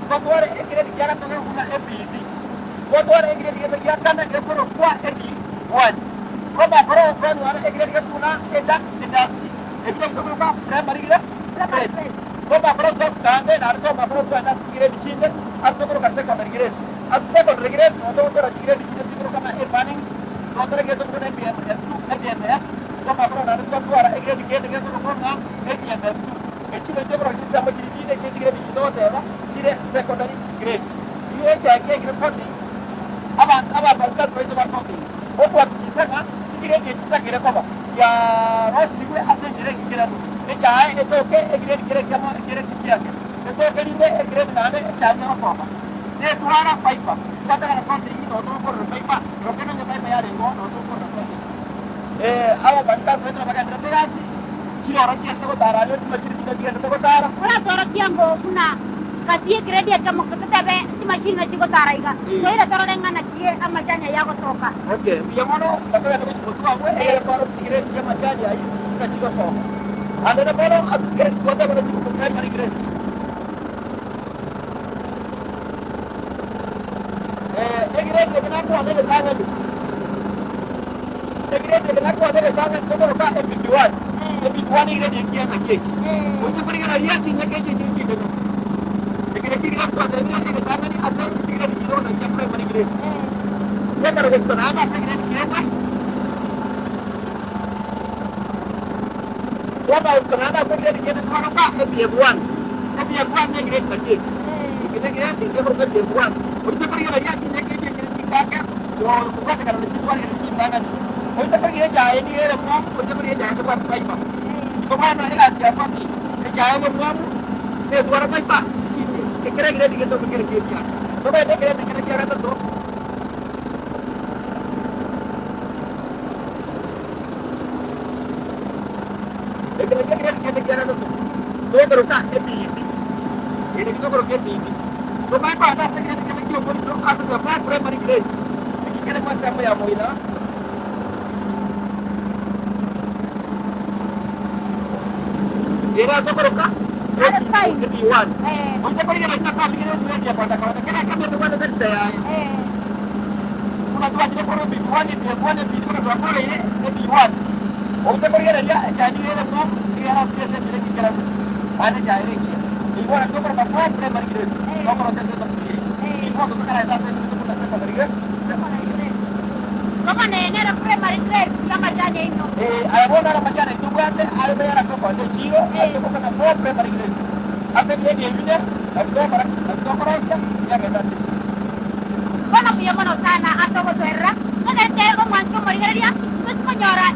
kwa tore grade ya kabla kwa APD kwa tore grade ya kana kwa AD1 kwa baro kwa wale grade ya kuna industry ebile kwa primary grades kwa baro kwa standard na kwa baro kwa industry grade chinde hapo kwa secondary grades as secondary grades no kwa grade chinde kama earnings kwa tore grade kwa APMF kwa baro na kwa grade kwa APMF chile jebro kisa mo chile chile bitote ba chile secondary grades iye chake grade aba balkas wa itoba soki opo akisema chile kitakire kwa ya rosi we asenjire kira echa etoke grade kama kiake etoke linde grade nane echa na soba ne tuara faipa kata na soki no to por faipa rokena ne faipa ya rengo no to por soki aba balkas wa itoba kan regasi chile orakia to daralo machiri to dara kuna torokia ngo kuna katie grade ya kama kutatabe si machine chiko taraiga so ila toro denga na kie amachanya yako soka okay ya mono kaka na kuchukua wewe toro grade ya machanya ya na chiko soka ande na mono as grade kwa na chiko primary grades grade ya kwa na tanga grade ya kwa na tanga to kwa AP1 ebi kwani ile ni kiasi keki wote kwa ile ria kinya keki kiki ndio kile kile kwa sababu ile kama ni asa kile ni kilo na chakula kwa ile ya karo kwa sababu hata sasa kile kiasi Wapa uskanada kwa kile kiasi kwa kwa ebi F1 ni kile keki kita kira tinggal berbeda buat. Kita pergi lagi kita kerja kita jual bukan kalau kita jual kita bangan. Kita pergi aja ini rumah, kita pergi aja tempat pipa. Kemana ya siapa ni? Kita rumah, kita jual pipa. Kira-kira kita pergi kerja. Coba ada kira-kira tu. Kira-kira tu. Dua berusaha happy. Ini kita perlu happy. Rumah apa ada segera kita kira polisi asal dapat primary grades. Kita masih apa ya mau ina? Era tu berapa? Ada sign. Kebiwan. Masa pergi kita nak pergi tu dia pada kawan. Kena kami tu ada test ya. Kuna tu ada perlu biwan itu kuna tu apa ini? Kebiwan. Masa pergi dia jadi era tu dia harus biasa kita kira. Ada jari ni. Iwan tu berapa primary grades? Nomor satu terpilih. Iwan tu kan ada satu primary grades. Kama nena primary grades kama jana ino. Ayabona na majana itu buat ada bayar aku pada Ciro. Itu bukan apa primary grades. Asal dia ni, aku korosya ya kita sih. Kono punya kono sana atau bergerak. Kono teh mancu marigaria. Terus menyora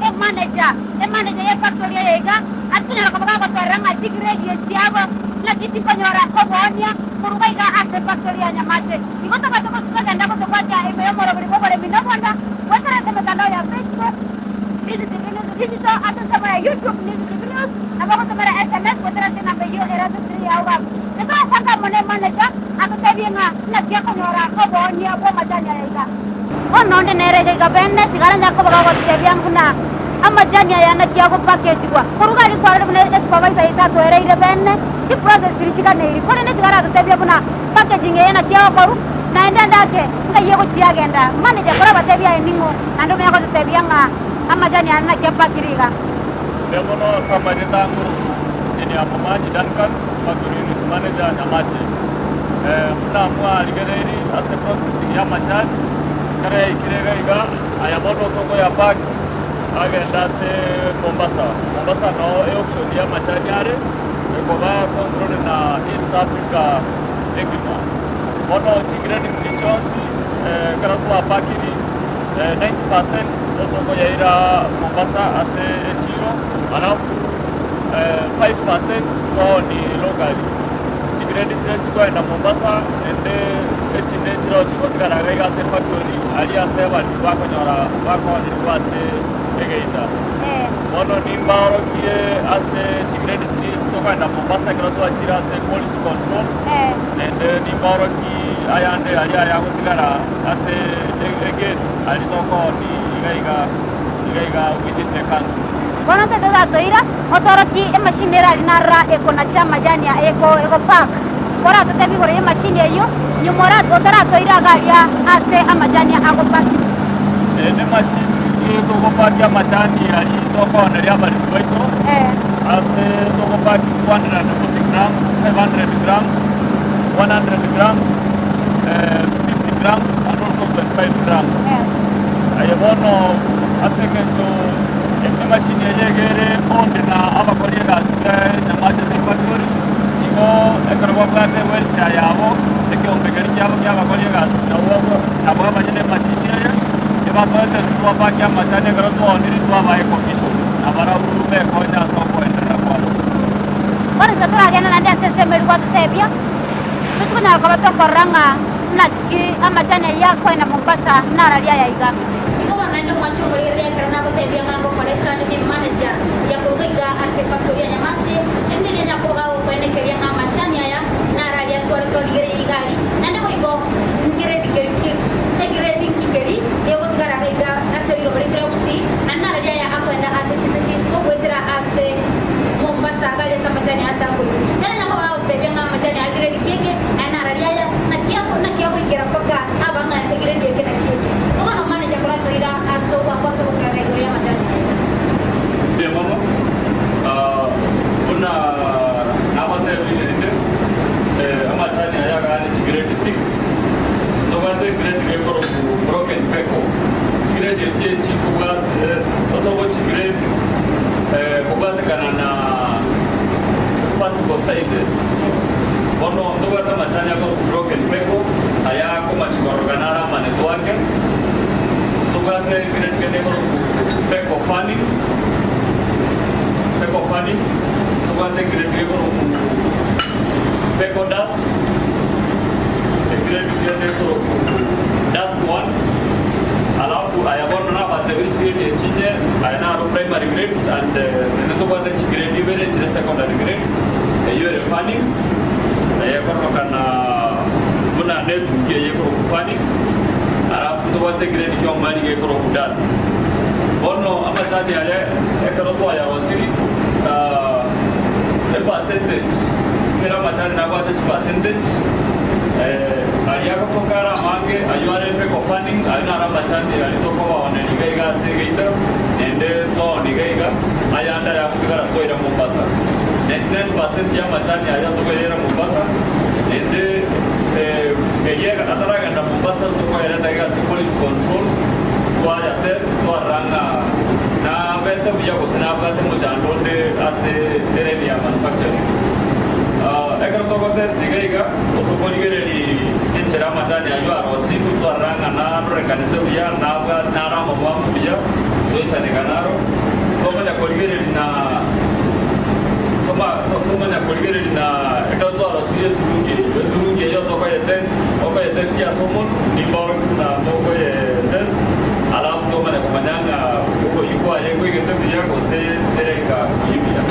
manager ya factory ya ega. Atunya kalau kamu bergerak ngaji grade dia siapa? Lagi si penyora kobonya kurumai ga ase faktorianya mate. Iko to bato ko kanda ko kwaja ime yo moro beribo bare minda kwanda. Watara te metandao ya Facebook. Hizi to ata sama ya YouTube ni videos. Aba ko sama SMS watara te na beyo era to 3 hour. Ito sanga mone manager ako tabi nga na kya penyora kobonya ko majanya ega. Ono nde nere ga benne tigara nya ko baga ko tabi yang kuna. Amma janya ya na kya ko package kwa. Kuruga ni kwa rebne supervisor ita to era ile benne. Si process sirichika nei kone ne tigara tutebya kuna packaging yana kiao koru naenda ndake ngaye ko chiagenda manager kora batebya eningo ando me yako tutebya nga amajani anna kyapa kiriga demono samari tangu ini apomaji Duncan factory unit manager Nyamache mna mwa aligereri ase processing ya machani kare ikirega iga ayamoto toko ya bag agenda se Mombasa no auction ya machani are Ekoba control na East Africa Egima. Mono Tigre Chonsi, Karatua Pakiri, 90% Otoko Yaira Mombasa ase Echiro, alafu 5% kwa ni locally. Tigre Chiko na Mombasa, ende Echine Chiro Chiko Tigaraga ase factory, alia seba ni wako nyora, wako ni wase Egeita. Mono ni mbaro kie ase Tigre Soka na Mombasa kinatua chira se quality control. Ni mbaro ki ayande alia yangu tigara ase against alitoko ni igaiga within the country. Kono te da toira otoro ki e machine era linara e kona chama jani ya eko park. Kora to tebi gore e machine yo nyumora otara toira galia ase amajani ako park. Ne machine to go park ya machani ali toko na ya bali kwetu. Ase toko park 240 grams, 700 grams, 100 grams, 50 grams and also 25 grams. Ayabono ase kencho eti machine yegere onde na abakolera asika Nyamache factory iko ekarwa plate welfare yabo ekyo mbegeri yabo abakolera asika wabo abo abanyene machine ye eba kote tuwa paki amachane karoto oniri tuwa bae commission abara urube konya soko endera kwalo Kore satura gena na ndia sese merwa tutebya tutunya kwa tokoranga na ki amachane ya kwa na Mombasa na ralia ya iga Iko wanaenda mwacho mwerere karana kutebya ngambo koleta ni manager ya kuruga ase factory ya Nyamache endele nya koga kwene keria na machani ya na ralia kwa rigere igari nande moigo ngire dikeri egire dikeri yego tigara iga ase biro bari usi na na ralia ya akwenda ase chisi ko kwetera ase Mombasa gale sa machani asa ko tena nya koga kutebya ngama machani agire dikeke na ralia ya na kiako ikira paka abanga egire dikeke na kieke ko no manager kwa toira aso kwa kwa so kwa regular machani Demo sizes. Bono ndogwata machani yako broken peko ayako machikoroganara manetwake tugate grade keneko peko fannings tugate grade keneko peko dust grade keneko dust 1 alafu ayabona na batteries grade chinje ayana primary grades and tugate grade ibere chile secondary grades ayore fannings ayakoro kana buna netu ke yekoro fannings alafu tugate grade kyo mali yekoro dust bono amachani aya ekoro to aya wasiri the percentage kera machani na kwate percentage ayako tokara mange ayore peko funding ayana ramachani alitoko wa oneniga segeita ende to onigaiga ayanda ya kutigara toira Mombasa 99% ya machani aya tokoera Mombasa ende yega ataraga na Mombasa tokoera taiga quality control toya test toaranga na beta biya kusina bata mojandonde ase dereni ya manufacturing egar to test digaiga otokoligeri enchera machani ayo arosibu toaranga na rekanito biya na ramo bamu biya toisa neganaro tomanya koligeri na tomanya koligeri na ekato arosiye turungi yo tokoye test ya somon ni bor na tokoye test alafu tomanya kumanyanga uko yiko ayengo igete biya kose tereka yibia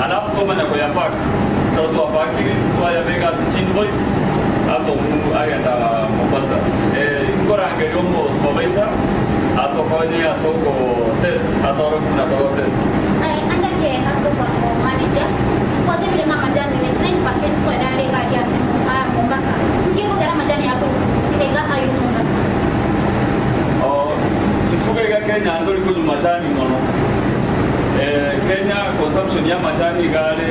alafu tomanya ko yapak to apaki to ya mega invoice ato mu agenda Mombasa ngorange yomo supervisor ato kwenye asoko test atoro kuna to test andake asoko manager kwa vile kama majani ni 10% kwa dare kali ya simu Mombasa ngipo gara majani yako usilega ayo Mombasa itugega Kenya ndoli ko majani mono Kenya consumption ya majani gale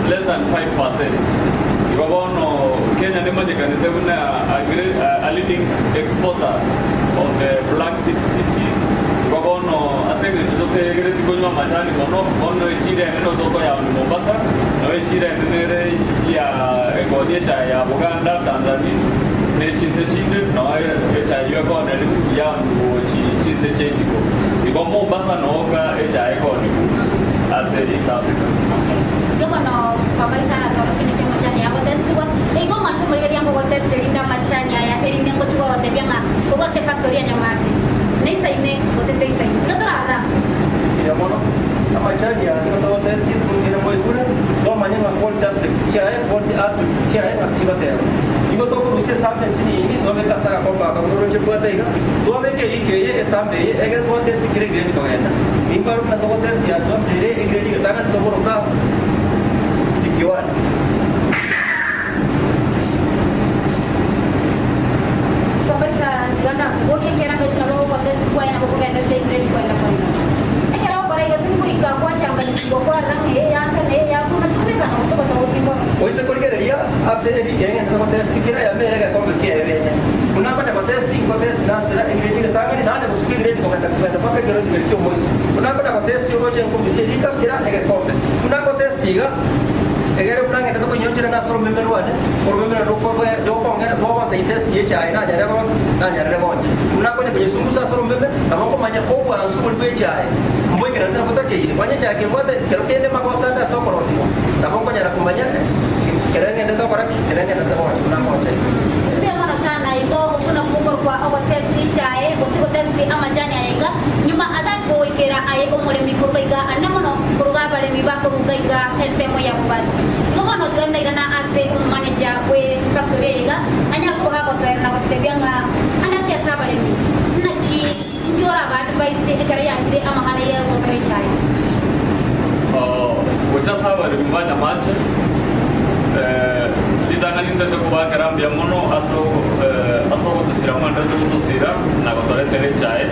less than 5%. Iwabono Kenya ni moja kanite kuna a leading exporter of the Black City. Iwabono asenge tutote gere tikonywa majani mono ichire neno toko ya Mombasa, no ichire nene ya ekonye cha ya Uganda, Tanzania. Ne chinse chinde no cha yako na ya chinse chesiko. Iko Mombasa noga cha ekoni as East Africa. Kama no supervisor atoro kine kama majani yako test kwa iko macho mligari yango test linda majani ya eline ngo chwa watebyanga kurwa se factory ya nyamati ne saine osete saine ngatora ya mono amachani ya ngo test tungire moyo kule do manyanga quality aspects chae quality attributes chae activate iko to kurusia sample sini ini do be kasara komba ka muro che kwa taiga do be ke ike ye sample ye eger to test kire grade to gena imbaru na to test ya do sere grade ka tana to muro ka dikiwan supervisor gana boye kera ko chalo ko test kwa na ko gena grade kwa na kwa ekera bara yo tungu ika kwa changa ni kwa rangi ya sane ya kuma chupeka no so to timbo oise koligeriya ase ebigenge na test kira ya mere ga kombe kia ebene kuna bana test ko test na sera ingredient ka tanga ni na ko suki ingredient ko kwenda paka gero ngirikio moisi kuna bana test yo roche ko biseli ka kira ege kombe kuna ko test iga egere kuna ngeta ko nyonjira na soro member wane por member ro ko do ko ngena do ko test ye cha ina jare ko na jare ko kuna ko ne kunyisungu sa soro member abo ko manya ko wa sumul be cha mboy kira ndra pata ke ni kwanya cha ke bote kero kende makosa nda soko rosimo abo ko nyara kumanya kerenge nda ko raki kerenge nda ko kuna mo cha pia mwana sana iko kuna kuko kwa au test chae usiko test amajani ayega nyuma adacho ko ikera ayego mure mikuru iga anamono kuruga bale mibako ruga esemo ya Mombasa iko mono tanda irana ase manager we factory iga anya ko ha ko perna ko tebyanga anakia sabale mi naki njora ba advice ikara ya tire amahana ya ko kare chae wacha sabale mbanya mache lidanga ninta to kuba karambia mono aso to sira manda to sira na ko tore tere chae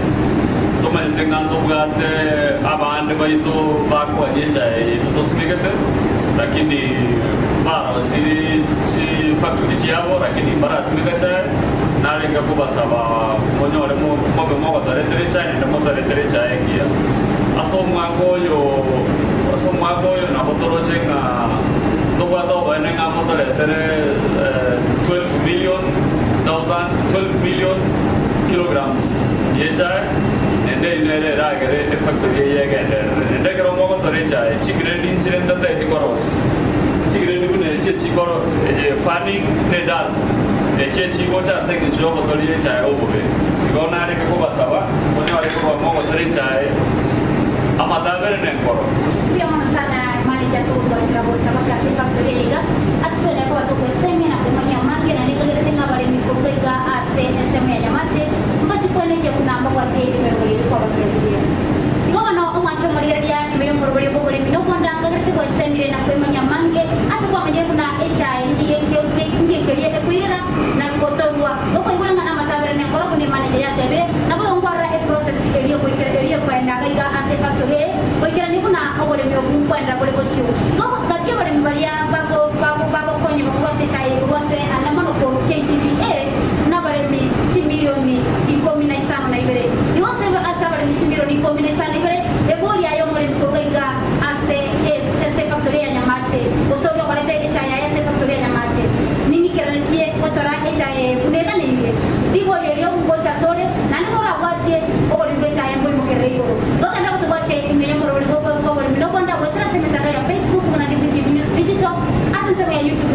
to men tengando bugate abande baito bako ani chae to smigate lakini mara si factory chiavo lakini mara smiga chae na lenga kuba saba monyore mo ko tore tere chae na mo tore tere chae kia aso mwagoyo na botoro chenga tole tere 12 million kilograms ye chai ende inere ragere factory ye gende ende kero mo tore chai chigre din chiren tanda eti koros chigre ni bune chi koro je fanning ne dust che chi gocha seng jogo tole ye chai obobe igona ne ko basawa kone wale ko mo tore chai amata vere ne koro abbiamo sana manager sotto la voce ma kasi factory iga asfele ko to semina ko manya mange na nigere tinga bale mi ko iga ase semina mache mbachi ko ne ke kuna mba kwa tebe me ko ko tebe igo no o mancho mari dia ni me mo bole ko bole mi no konda ngere ko semina na ko manya mange ase ko manya kuna echa ndiye ke ndiye ke ye ko ira na ko to ruwa ko ko ngona na mata vere ne ko ni manager ya tebe na ko ngora e process ke ye ko enda iga ase factory ko ira ni kuna o bole mi kwenda kule bosio ngoko katia bale mbalia bako konye ko se chai ko se ana mano ko KTBA na bale mi timilioni 15 na ibere yo se asa bale mi timilioni 15 na ibere e boli ayo mole ko iga ase factory ya nyamache usoro ko lete chai ya ase factory ya nyamache nini kerantie otora chai kunena ne ibe di boli yo ngocha sore na ni mora watie o bole ngo chai mbo mo kereyo ngoko ndako to watie imeyo moro ko bole mi no konda wetra se mitandao ya Facebook kuna DCTV News Digital, hasa sema ya YouTube